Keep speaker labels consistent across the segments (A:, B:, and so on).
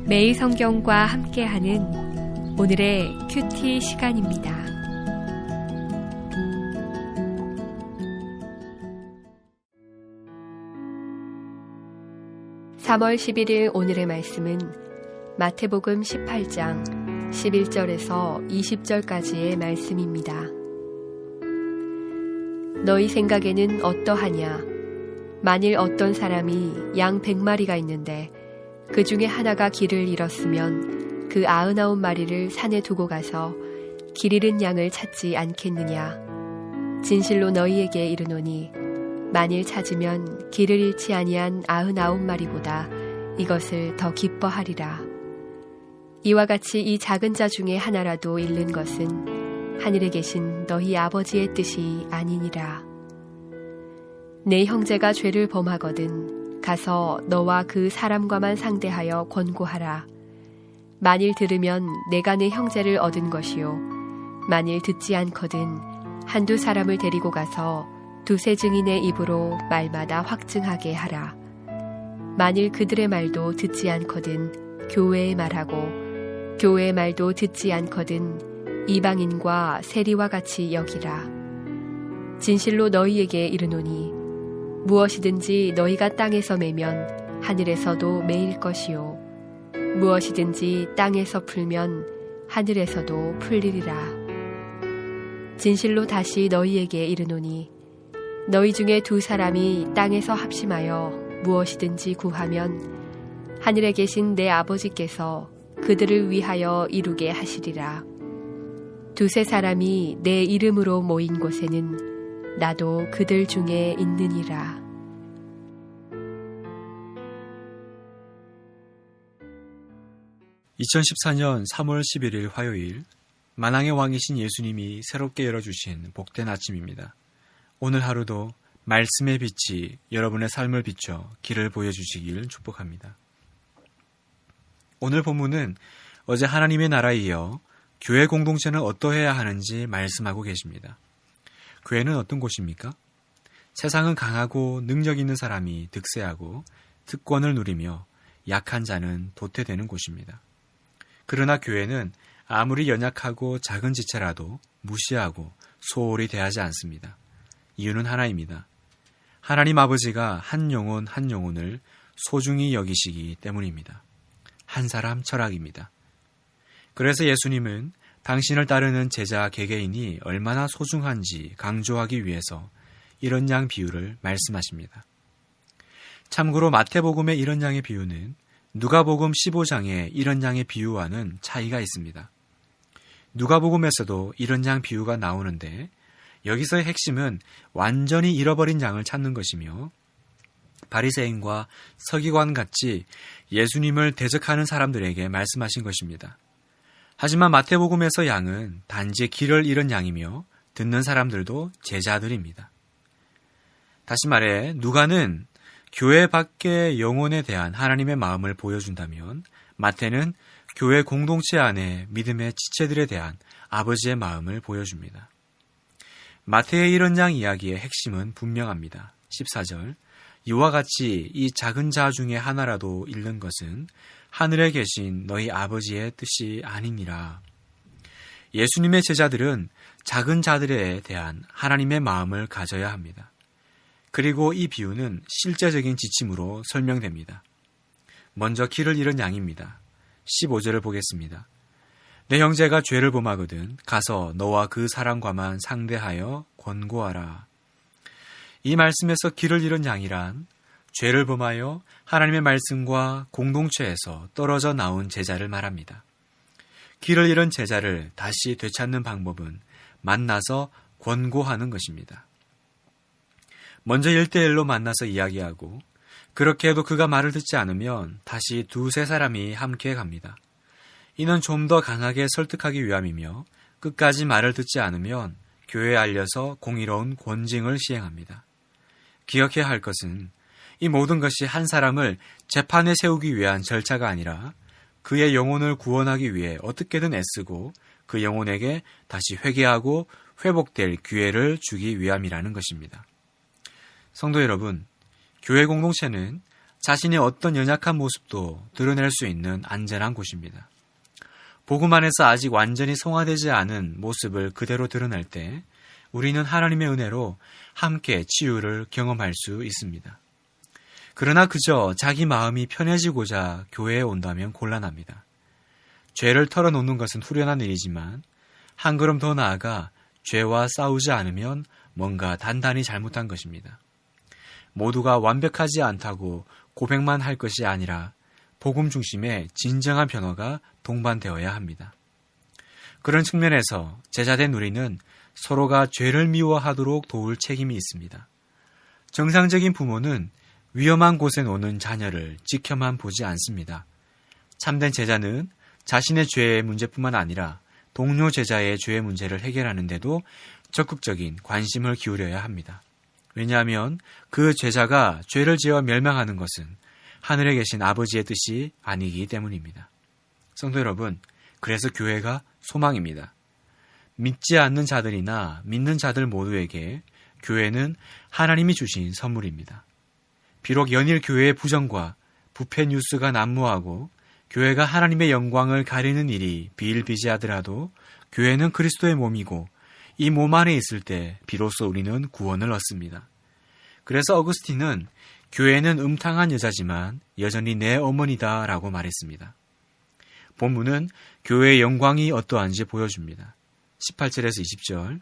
A: 매일 성경과 함께하는 오늘의 큐티 시간입니다. (3월 11일) 오늘의 말씀은 마태복음 18장 11절에서 20절까지의 말씀입니다. 너희 생각에는 어떠하냐? 만일 어떤 사람이 양 100마리가 있는데 그 중에 하나가 길을 잃었으면 그 99마리를 산에 두고 가서 길 잃은 양을 찾지 않겠느냐? 진실로 너희에게 이르노니 만일 찾으면 길을 잃지 아니한 99마리보다 이것을 더 기뻐하리라. 이와 같이 이 작은 자 중에 하나라도 잃는 것은 하늘에 계신 너희 아버지의 뜻이 아니니라. 내 형제가 죄를 범하거든 가서 너와 그 사람과만 상대하여 권고하라. 만일 들으면 내가 내 형제를 얻은 것이요 만일 듣지 않거든 한두 사람을 데리고 가서 두세 증인의 입으로 말마다 확증하게 하라. 만일 그들의 말도 듣지 않거든 교회의 말하고 교회의 말도 듣지 않거든 이방인과 세리와 같이 여기라. 진실로 너희에게 이르노니 무엇이든지 너희가 땅에서 매면 하늘에서도 매일 것이요 무엇이든지 땅에서 풀면 하늘에서도 풀리리라. 진실로 다시 너희에게 이르노니 너희 중에 두 사람이 땅에서 합심하여 무엇이든지 구하면 하늘에 계신 내 아버지께서 그들을 위하여 이루게 하시리라. 두세 사람이 내 이름으로 모인 곳에는 나도 그들 중에 있느니라.
B: (2014년 3월 11일) 화요일, 만왕의 왕이신 예수님이 새롭게 열어주신 복된 아침입니다. 오늘 하루도 말씀의 빛이 여러분의 삶을 비춰 길을 보여주시길 축복합니다. 오늘 본문은 어제 하나님의 나라에 이어 교회 공동체는 어떠해야 하는지 말씀하고 계십니다. 교회는 어떤 곳입니까? 세상은 강하고 능력 있는 사람이 득세하고 특권을 누리며 약한 자는 도태되는 곳입니다. 그러나 교회는 아무리 연약하고 작은 지체라도 무시하고 소홀히 대하지 않습니다. 이유는 하나입니다. 하나님 아버지가 한 영혼 한 영혼을 소중히 여기시기 때문입니다. 한 사람 철학입니다. 그래서 예수님은 당신을 따르는 제자 개개인이 얼마나 소중한지 강조하기 위해서 이런 양 비유를 말씀하십니다. 참고로 마태복음의 이런 양의 비유는 누가복음 15장의 이런 양의 비유와는 차이가 있습니다. 누가복음에서도 이런 양 비유가 나오는데 여기서의 핵심은 완전히 잃어버린 양을 찾는 것이며 바리새인과 서기관같이 예수님을 대적하는 사람들에게 말씀하신 것입니다. 하지만 마태복음에서 양은 단지 길을 잃은 양이며 듣는 사람들도 제자들입니다. 다시 말해 누가는 교회 밖의 영혼에 대한 하나님의 마음을 보여준다면 마태는 교회 공동체 안에 믿음의 지체들에 대한 아버지의 마음을 보여줍니다. 마태의 이런 양 이야기의 핵심은 분명합니다. 14절, 이와 같이 이 작은 자 중에 하나라도 잃는 것은 하늘에 계신 너희 아버지의 뜻이 아니니라. 예수님의 제자들은 작은 자들에 대한 하나님의 마음을 가져야 합니다. 그리고 이 비유는 실제적인 지침으로 설명됩니다. 먼저 길을 잃은 양입니다. 15절을 보겠습니다. 내 형제가 죄를 범하거든 가서 너와 그 사람과만 상대하여 권고하라. 이 말씀에서 길을 잃은 양이란 죄를 범하여 하나님의 말씀과 공동체에서 떨어져 나온 제자를 말합니다. 길을 잃은 제자를 다시 되찾는 방법은 만나서 권고하는 것입니다. 먼저 1대1로 만나서 이야기하고 그렇게 해도 그가 말을 듣지 않으면 다시 두세 사람이 함께 갑니다. 이는 좀 더 강하게 설득하기 위함이며 끝까지 말을 듣지 않으면 교회에 알려서 공의로운 권징을 시행합니다. 기억해야 할 것은 이 모든 것이 한 사람을 재판에 세우기 위한 절차가 아니라 그의 영혼을 구원하기 위해 어떻게든 애쓰고 그 영혼에게 다시 회개하고 회복될 기회를 주기 위함이라는 것입니다. 성도 여러분, 교회 공동체는 자신의 어떤 연약한 모습도 드러낼 수 있는 안전한 곳입니다. 복음 안에서 아직 완전히 성화되지 않은 모습을 그대로 드러낼 때 우리는 하나님의 은혜로 함께 치유를 경험할 수 있습니다. 그러나 그저 자기 마음이 편해지고자 교회에 온다면 곤란합니다. 죄를 털어놓는 것은 후련한 일이지만 한 걸음 더 나아가 죄와 싸우지 않으면 뭔가 단단히 잘못한 것입니다. 모두가 완벽하지 않다고 고백만 할 것이 아니라 복음 중심의 진정한 변화가 동반되어야 합니다. 그런 측면에서 제자된 우리는 서로가 죄를 미워하도록 도울 책임이 있습니다. 정상적인 부모는 위험한 곳에 노는 자녀를 지켜만 보지 않습니다. 참된 제자는 자신의 죄의 문제뿐만 아니라 동료 제자의 죄의 문제를 해결하는 데도 적극적인 관심을 기울여야 합니다. 왜냐하면 그 제자가 죄를 지어 멸망하는 것은 하늘에 계신 아버지의 뜻이 아니기 때문입니다. 성도 여러분, 그래서 교회가 소망입니다. 믿지 않는 자들이나 믿는 자들 모두에게 교회는 하나님이 주신 선물입니다. 비록 연일 교회의 부정과 부패 뉴스가 난무하고 교회가 하나님의 영광을 가리는 일이 비일비재하더라도 교회는 그리스도의 몸이고 이 몸 안에 있을 때 비로소 우리는 구원을 얻습니다. 그래서 어거스틴은 교회는 음탕한 여자지만 여전히 내 어머니다 라고 말했습니다. 본문은 교회의 영광이 어떠한지 보여줍니다. 18절에서 20절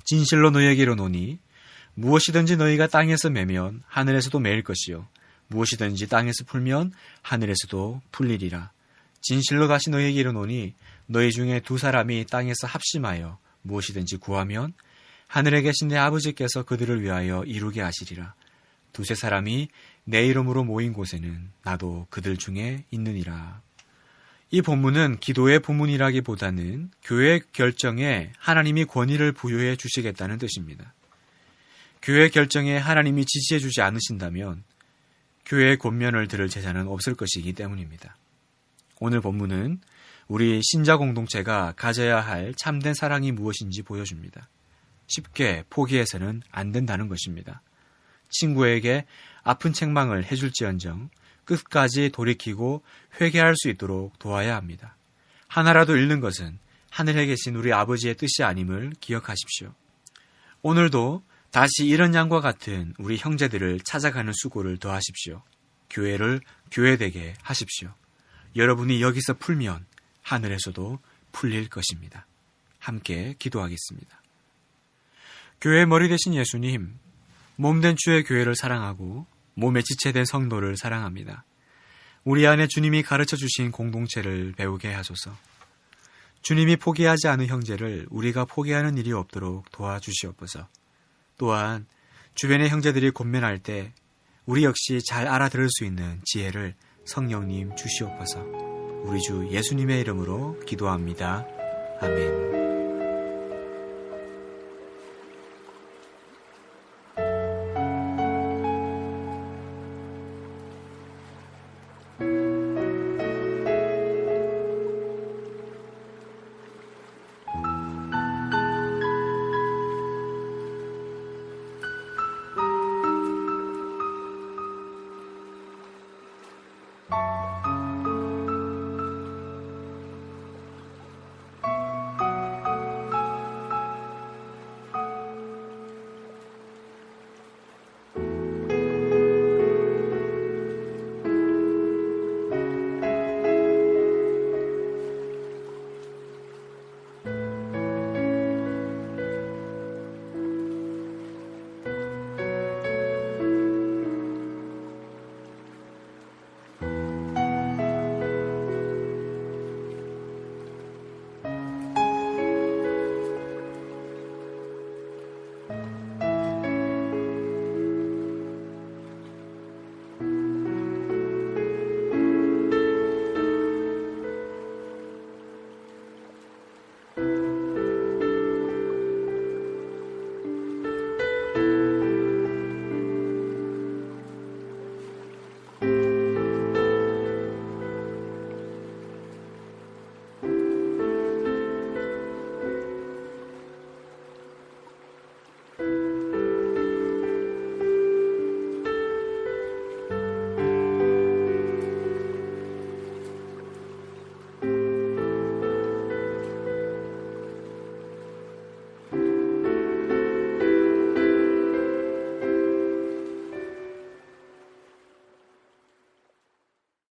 B: 진실로 너희에게 이르노니 무엇이든지 너희가 땅에서 매면 하늘에서도 매일 것이요 무엇이든지 땅에서 풀면 하늘에서도 풀리리라. 진실로 다시 너희에게 이르노니 너희 중에 두 사람이 땅에서 합심하여 무엇이든지 구하면 하늘에 계신 내 아버지께서 그들을 위하여 이루게 하시리라. 두세 사람이 내 이름으로 모인 곳에는 나도 그들 중에 있느니라. 이 본문은 기도의 본문이라기보다는 교회 결정에 하나님이 권위를 부여해 주시겠다는 뜻입니다. 교회 결정에 하나님이 지시해 주지 않으신다면 교회의 권면을 들을 제자는 없을 것이기 때문입니다. 오늘 본문은 우리 신자 공동체가 가져야 할 참된 사랑이 무엇인지 보여줍니다. 쉽게 포기해서는 안 된다는 것입니다. 친구에게 아픈 책망을 해줄지언정 끝까지 돌이키고 회개할 수 있도록 도와야 합니다. 하나라도 잃는 것은 하늘에 계신 우리 아버지의 뜻이 아님을 기억하십시오. 오늘도 다시 이런 양과 같은 우리 형제들을 찾아가는 수고를 더하십시오. 교회를 교회되게 하십시오. 여러분이 여기서 풀면 하늘에서도 풀릴 것입니다. 함께 기도하겠습니다. 교회의 머리 되신 예수님, 몸된 주의 교회를 사랑하고 몸에 지체된 성도를 사랑합니다. 우리 안에 주님이 가르쳐 주신 공동체를 배우게 하소서. 주님이 포기하지 않은 형제를 우리가 포기하는 일이 없도록 도와주시옵소서. 또한 주변의 형제들이 권면할 때 우리 역시 잘 알아들을 수 있는 지혜를 성령님 주시옵소서. 우리 주 예수님의 이름으로 기도합니다. 아멘.